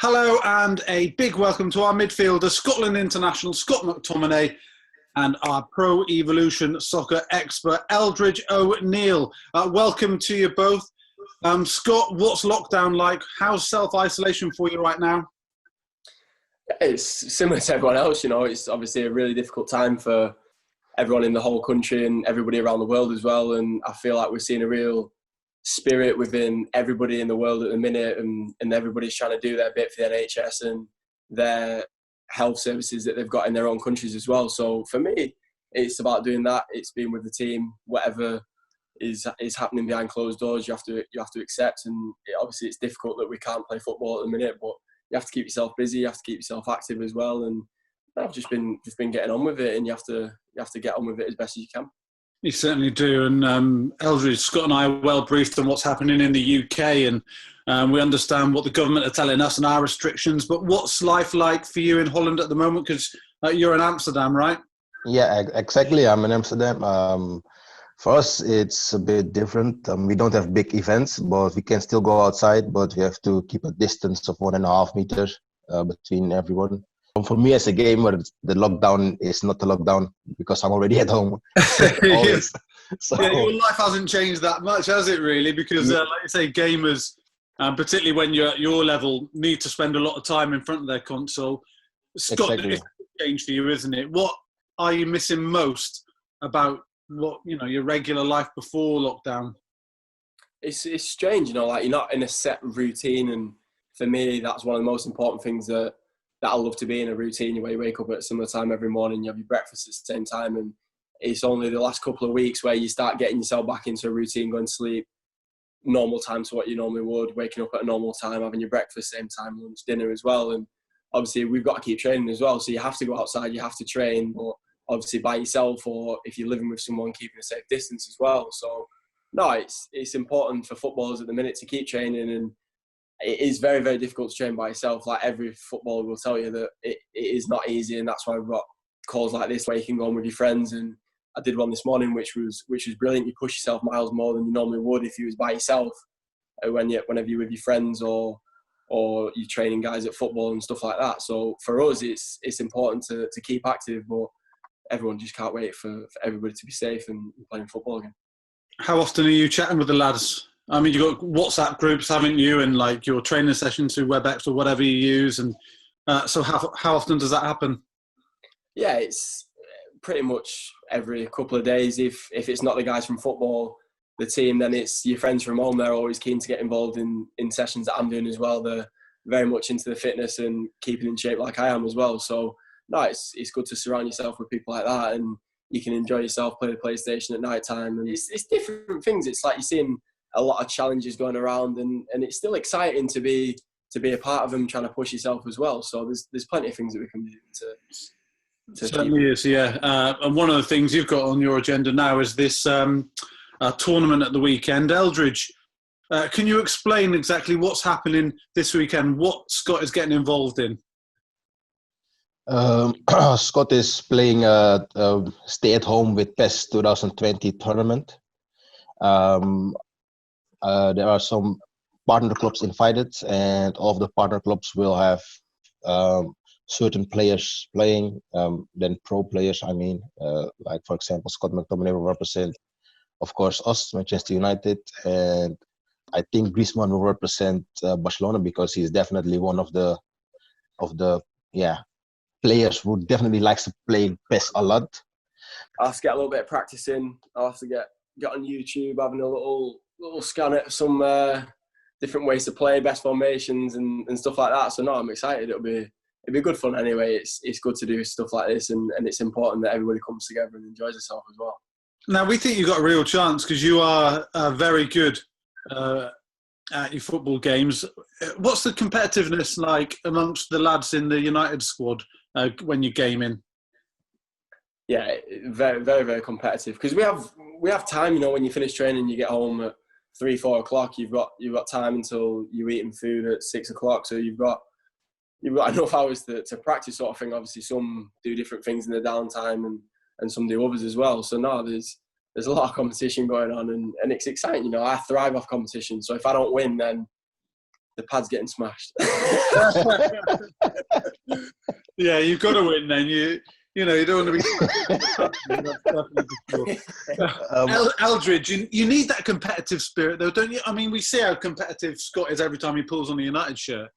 Hello and a big welcome to our midfielder, Scotland international Scott McTominay, and our Pro Evolution soccer expert, Eldridge O'Neill. Welcome to you both. Scott, what's lockdown like? How's self-isolation for you right now? It's similar to everyone else, it's obviously a really difficult time for everyone in the whole country and everybody around the world as well. And I feel like we're seeing a real spirit within everybody in the world at the minute, and everybody's trying to do their bit for the NHS and their health services that they've got in their own countries as well. So for me, it's about doing that. It's being with the team. Whatever is happening behind closed doors, you have to accept. And obviously it's difficult that we can't play football at the minute, but you have to keep yourself busy. You have to keep yourself active as well. And I've just been getting on with it, and you have to get on with it as best as you can. You certainly do. And Eldridge, Scott and I are well briefed on what's happening in the UK, and we understand what the government are telling us and our restrictions. But what's life like for you in Holland at the moment? Because you're in Amsterdam, right? Yeah, exactly. I'm in Amsterdam. For us, it's a bit different. We don't have big events, but we can still go outside, but we have to keep a distance of 1.5 meters between everyone. For me as a gamer, the lockdown is not a lockdown because I'm already at home. Yes. So, yeah, your life hasn't changed that much, has it really? Because like you say, gamers, particularly when you're at your level, need to spend a lot of time in front of their console. Scott, exactly. It's changed for you, isn't it? What are you missing most about your regular life before lockdown? It's strange, like you're not in a set routine, and for me, that's one of the most important things that I love to be in a routine where you wake up at a similar time every morning, you have your breakfast at the same time, and it's only the last couple of weeks where you start getting yourself back into a routine, going to sleep normal time to what you normally would, waking up at a normal time, having your breakfast same time, lunch, dinner as well. And obviously we've got to keep training as well, so you have to go outside, you have to train, but obviously by yourself, or if you're living with someone, keeping a safe distance as well. So no, it's important for footballers at the minute to keep training, and it is very, very difficult to train by yourself. Like every footballer will tell you that it is not easy, and that's why we've got calls like this where you can go on with your friends. And I did one this morning, which was brilliant. You push yourself miles more than you normally would if you was by yourself. Whenever you're with your friends or you're training guys at football and stuff like that. So for us, it's important to keep active, but everyone just can't wait for everybody to be safe and playing football again. How often are you chatting with the lads? I mean, you've got WhatsApp groups, haven't you? And like your training sessions through WebEx or whatever you use. And so how often does that happen? Yeah, it's pretty much every couple of days. If it's not the guys from football, the team, then it's your friends from home. They're always keen to get involved in sessions that I'm doing as well. They're very much into the fitness and keeping in shape like I am as well. So no, it's good to surround yourself with people like that, and you can enjoy yourself, play the PlayStation at night time. And it's different things. It's like you're seeing a lot of challenges going around, and it's still exciting to be a part of them, trying to push yourself as well. So there's plenty of things that we can do to certainly is, yeah. And one of the things you've got on your agenda now is this tournament at the weekend. Eldridge, can you explain exactly what's happening this weekend, what Scott is getting involved in? Scott is playing a stay-at-home with PES2020 tournament. There are some partner clubs invited, and all of the partner clubs will have certain players playing, then pro players, like for example, Scott McTominay will represent, of course, us, Manchester United, and I think Griezmann will represent Barcelona, because he's definitely one of the players who definitely likes to play PES a lot. I'll have to get a little bit of practice in. I'll have to get on YouTube, having a little scan at some different ways to play, best formations and stuff like that. So no, I'm excited. It'll be good fun anyway. It's good to do stuff like this, and it's important that everybody comes together and enjoys itself as well. Now, we think you've got a real chance because you are very good at your football games. What's the competitiveness like amongst the lads in the United squad when you're gaming? Yeah, very, very, very competitive, because we have time. When you finish training, you get home at 3-4 o'clock. You've got time until you're eating food at 6 o'clock. So you've got enough hours to practice, sort of thing. Obviously, some do different things in the downtime, and some do others as well. So no, there's a lot of competition going on, and it's exciting. I thrive off competition. So if I don't win, then the pad's getting smashed. Yeah, you've got to win then. You don't want to be. Eldridge, you need that competitive spirit, though, don't you? I mean, we see how competitive Scott is every time he pulls on the United shirt.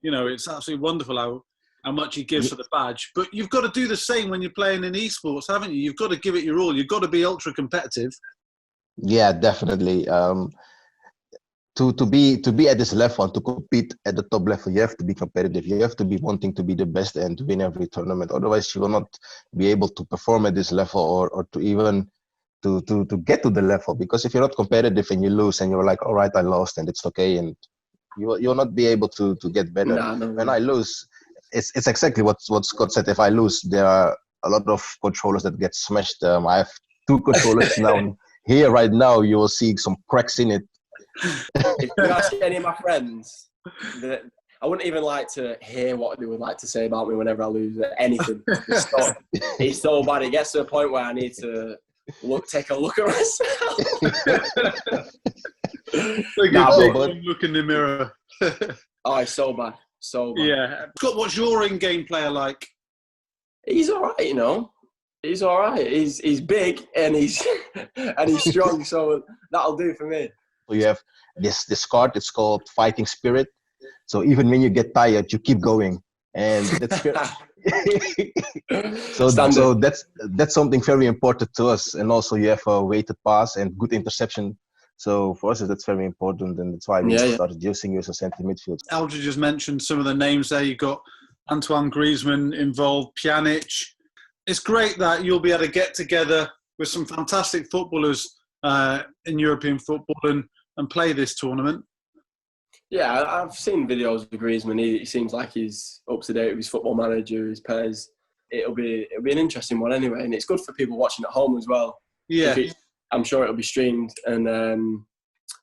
It's absolutely wonderful how much he gives for the badge. But you've got to do the same when you're playing in esports, haven't you? You've got to give it your all. You've got to be ultra competitive. Yeah, definitely. To be at this level and to compete at the top level, you have to be competitive. You have to be wanting to be the best and to win every tournament. Otherwise, you will not be able to perform at this level or to even to get to the level. Because if you're not competitive and you lose and you're like, all right, I lost and it's okay, and you'll not be able to get better. No. When I lose, it's exactly what Scott said. If I lose, there are a lot of controllers that get smashed. I have 2 controllers now. Here right now, you will see some cracks in it. If you ask any of my friends, I wouldn't even like to hear what they would like to say about me whenever I lose anything. It's so bad. It gets to a point where I need to take a look at myself. Look in the mirror. Oh, it's so bad. So bad. Yeah. Scott, what's your in-game player like? He's all right, He's all right. He's big and he's strong, so that'll do for me. So you have this card. It's called Fighting Spirit. So even when you get tired, you keep going, and that's so that's something very important to us. And also you have a weighted pass and good interception. So for us, that's very important, and that's why we started using you as a centre midfield. Eldridge just mentioned some of the names there. You've got Antoine Griezmann involved, Pjanic. It's great that you'll be able to get together with some fantastic footballers in European football and play this tournament. Yeah, I've seen videos of Griezmann. He seems like he's up to date with his Football Manager, his PES. It'll be an interesting one anyway, and it's good for people watching at home as well. Yeah, I'm sure it'll be streamed, and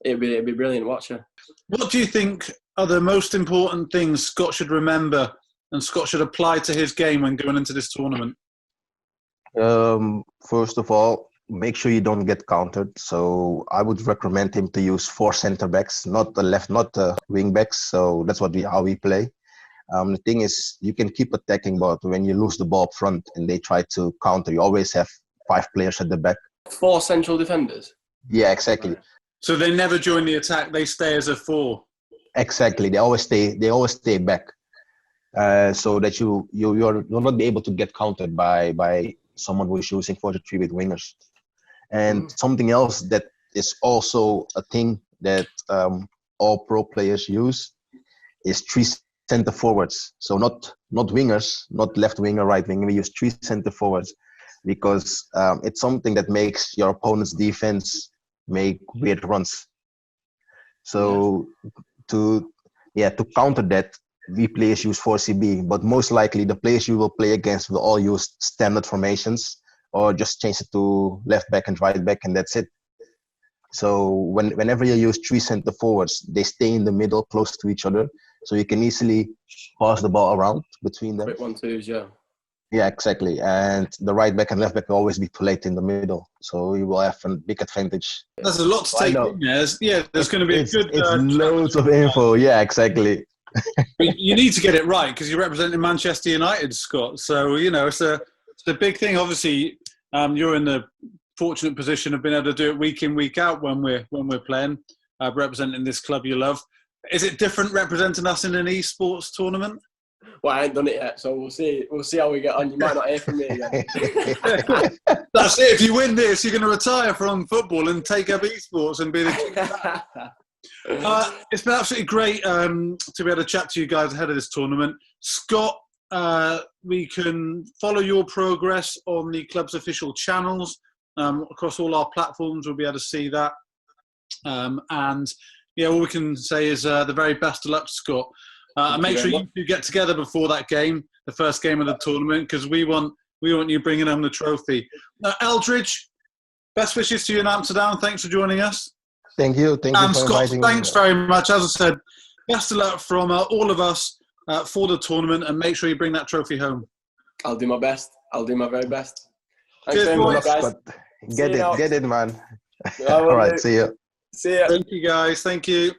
it'll be brilliant watcher. What do you think are the most important things Scott should remember and Scott should apply to his game when going into this tournament? First of all, make sure you don't get countered. So I would recommend him to use 4 center backs, not the wing backs. So that's how we play. The thing is, you can keep attacking, but when you lose the ball up front and they try to counter, you always have 5 players at the back. 4 central defenders? Yeah, exactly. So they never join the attack; they stay as a 4. Exactly. They always stay back, so that you'll not be able to get countered by someone who is using 4-3 with wingers. And something else that is also a thing that all pro players use is 3 center forwards. So not wingers, not left winger, right winger. We use 3 center forwards because it's something that makes your opponent's defense make weird runs. So to counter that, we players use 4CB, but most likely the players you will play against will all use standard formations or just change it to left back and right back, and that's it. So whenever you use 3 center forwards, they stay in the middle close to each other, so you can easily pass the ball around between them. Quick 1-2s, yeah. Yeah, exactly. And the right back and left back will always be too late in the middle, so you will have a big advantage. There's a lot to take in there. There's going to be it's loads of info. Yeah, exactly. You need to get it right because you're representing Manchester United, Scott. So it's a big thing. Obviously, you're in the fortunate position of being able to do it week in, week out when we're playing, representing this club you love. Is it different representing us in an esports tournament? Well, I ain't done it yet, so we'll see. We'll see how we get on. You might not hear from me again. That's it. If you win this, you're going to retire from football and take up esports and be the. It's been absolutely great to be able to chat to you guys ahead of this tournament. Scott, we can follow your progress on the club's official channels across all our platforms. We'll be able to see that. And all we can say is the very best of luck, Scott. Make sure you two get together before that game, the first game of the tournament, because we want you bringing home the trophy. Eldridge, best wishes to you in Amsterdam. Thanks for joining us. Thank you. Thank you for Scott, inviting me. thanks very much. As I said, best of luck from all of us for the tournament, and make sure you bring that trophy home. I'll do my best. I'll do my very best. Thanks Cheers, very much, guys. Scott. Get it, man. All right, see you. See ya. Thank you, guys. Thank you.